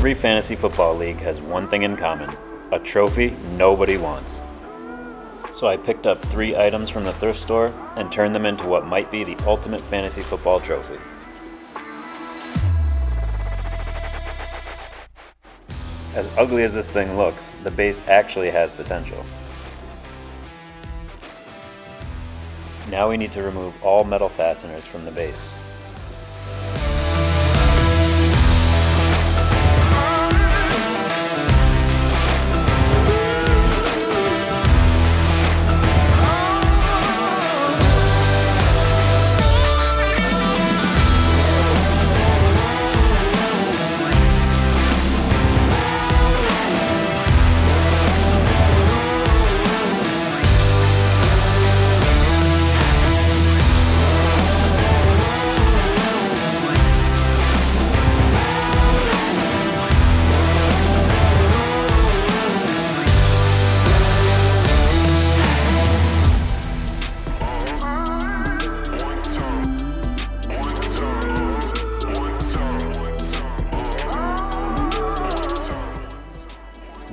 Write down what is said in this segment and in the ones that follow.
Every fantasy football league has one thing in common: a trophy nobody wants. So I picked up 3 items from the thrift store and turned them into what might be the ultimate fantasy football trophy. As ugly as this thing looks, the base actually has potential. Now we need to remove all metal fasteners from the base.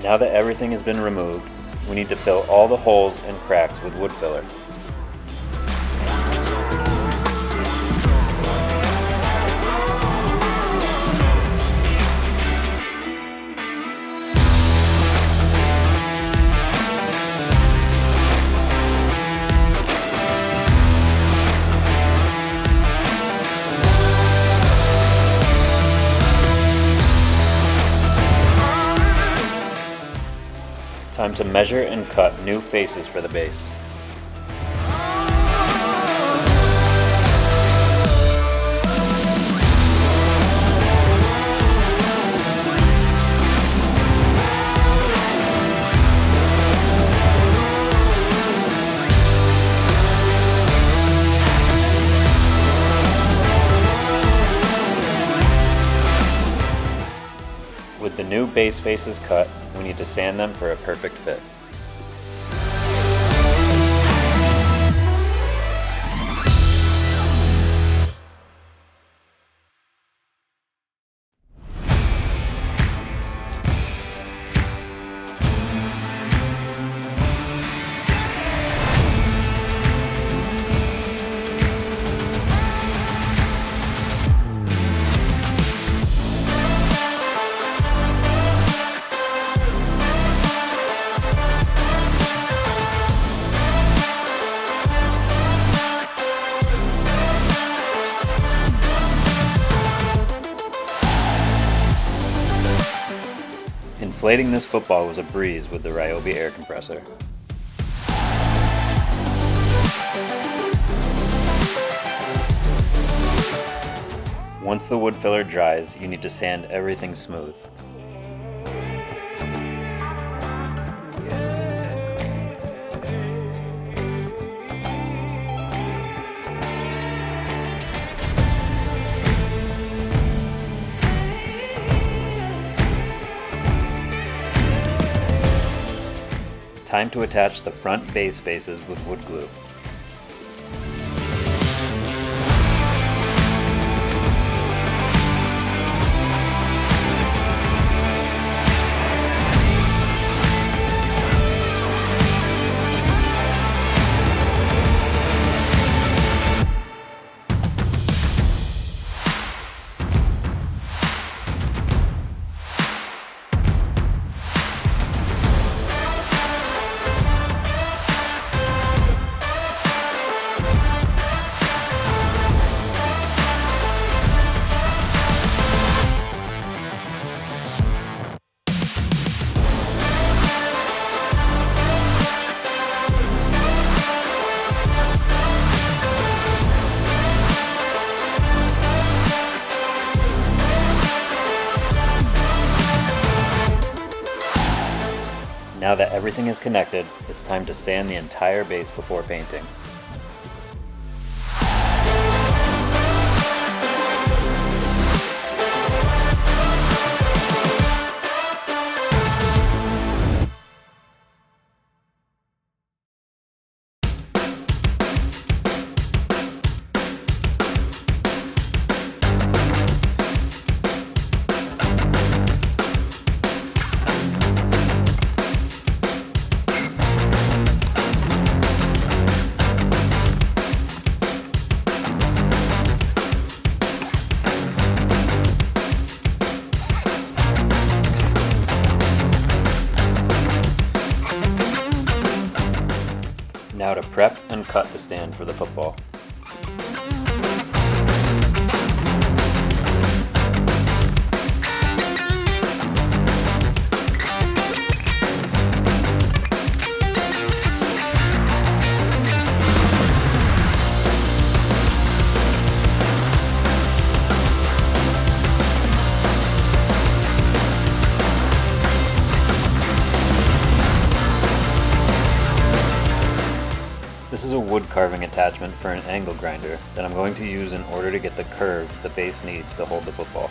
Now that everything has been removed, we need to fill all the holes and cracks with wood filler. Time to measure and cut new faces for the base. With the new base faces cut, we need to sand them for a perfect fit. Inflating this football was a breeze with the Ryobi air compressor. Once the wood filler dries, you need to sand everything smooth. Time to attach the front base faces with wood glue. Now that everything is connected, it's time to sand the entire base before painting. prep and cut the stand for the football. This is a wood carving attachment for an angle grinder that I'm going to use in order to get the curve the base needs to hold the football.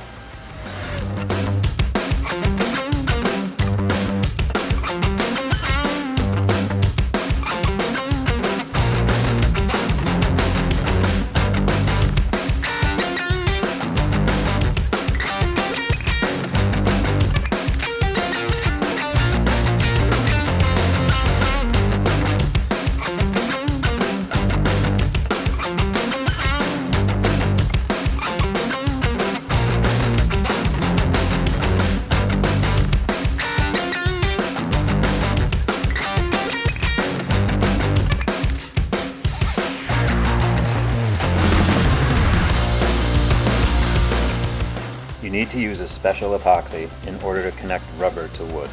You need to use a special epoxy in order to connect rubber to wood.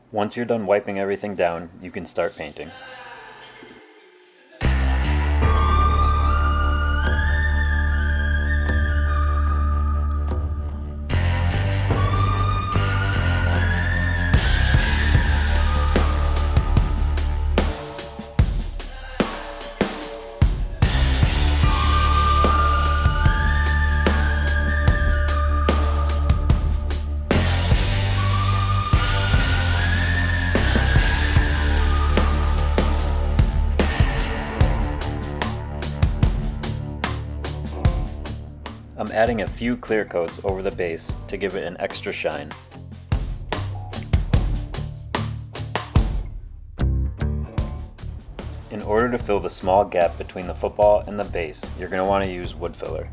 Once you're done wiping everything down, you can start painting. I'm adding a few clear coats over the base to give it an extra shine. In order to fill the small gap between the football and the base, you're going to want to use wood filler.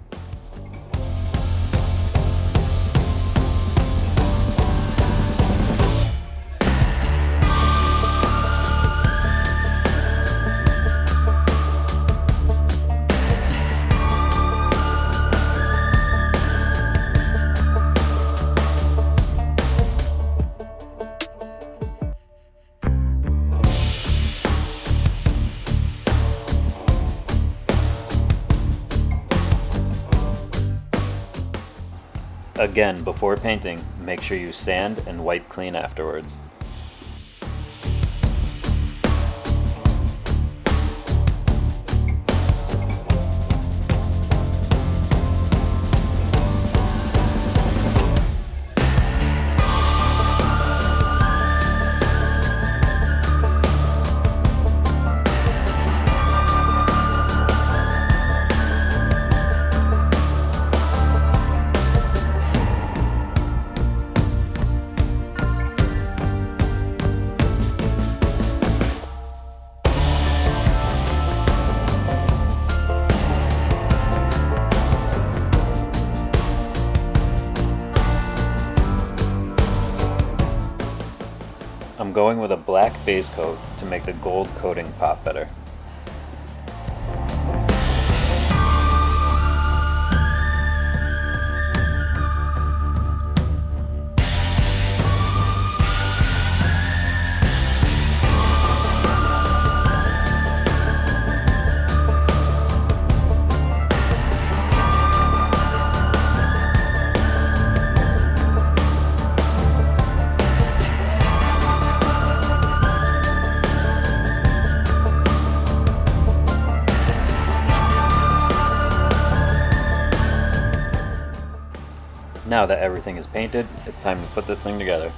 Again, before painting, make sure you sand and wipe clean afterwards. I'm going with a black base coat to make the gold coating pop better. Now that everything is painted, it's time to put this thing together.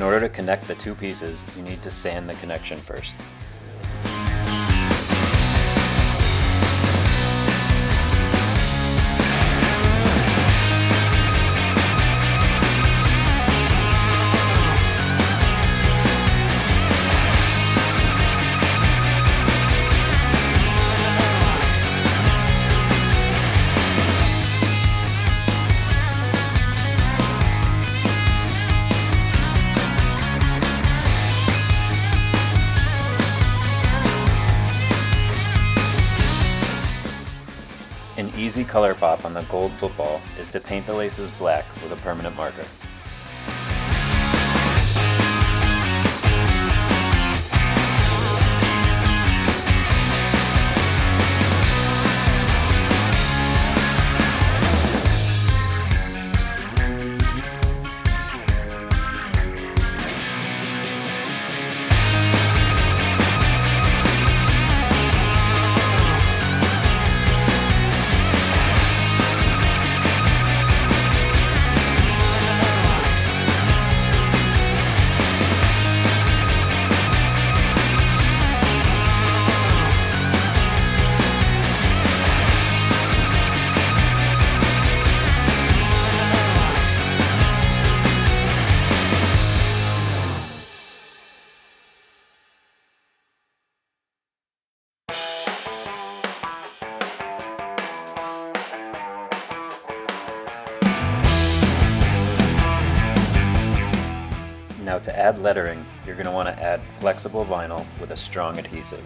In order to connect the two pieces, you need to sand the connection first. An easy color pop on the gold football is to paint the laces black with a permanent marker. Now to add lettering, you're going to want to add flexible vinyl with a strong adhesive.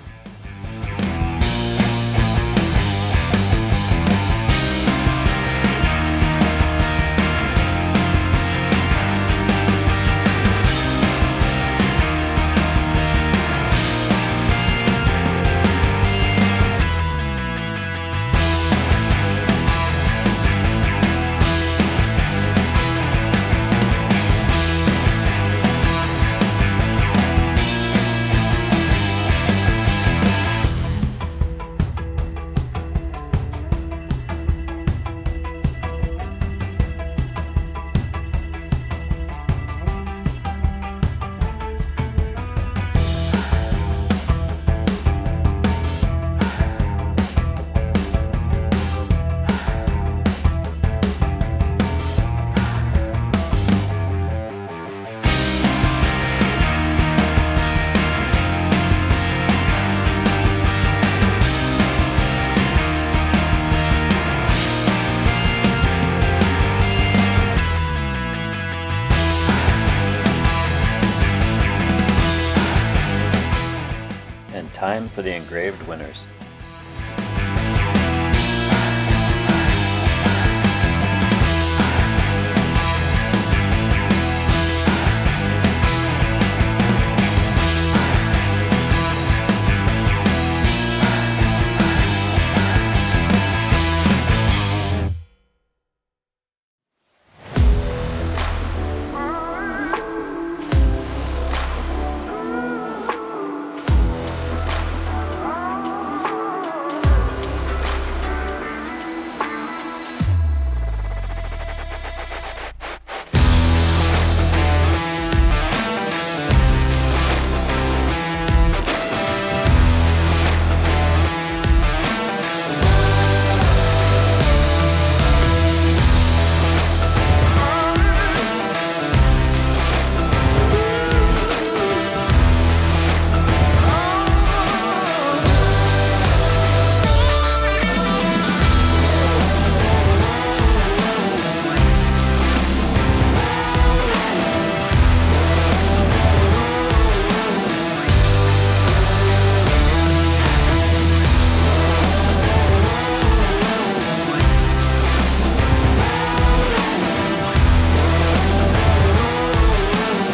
And time for the engraved winners.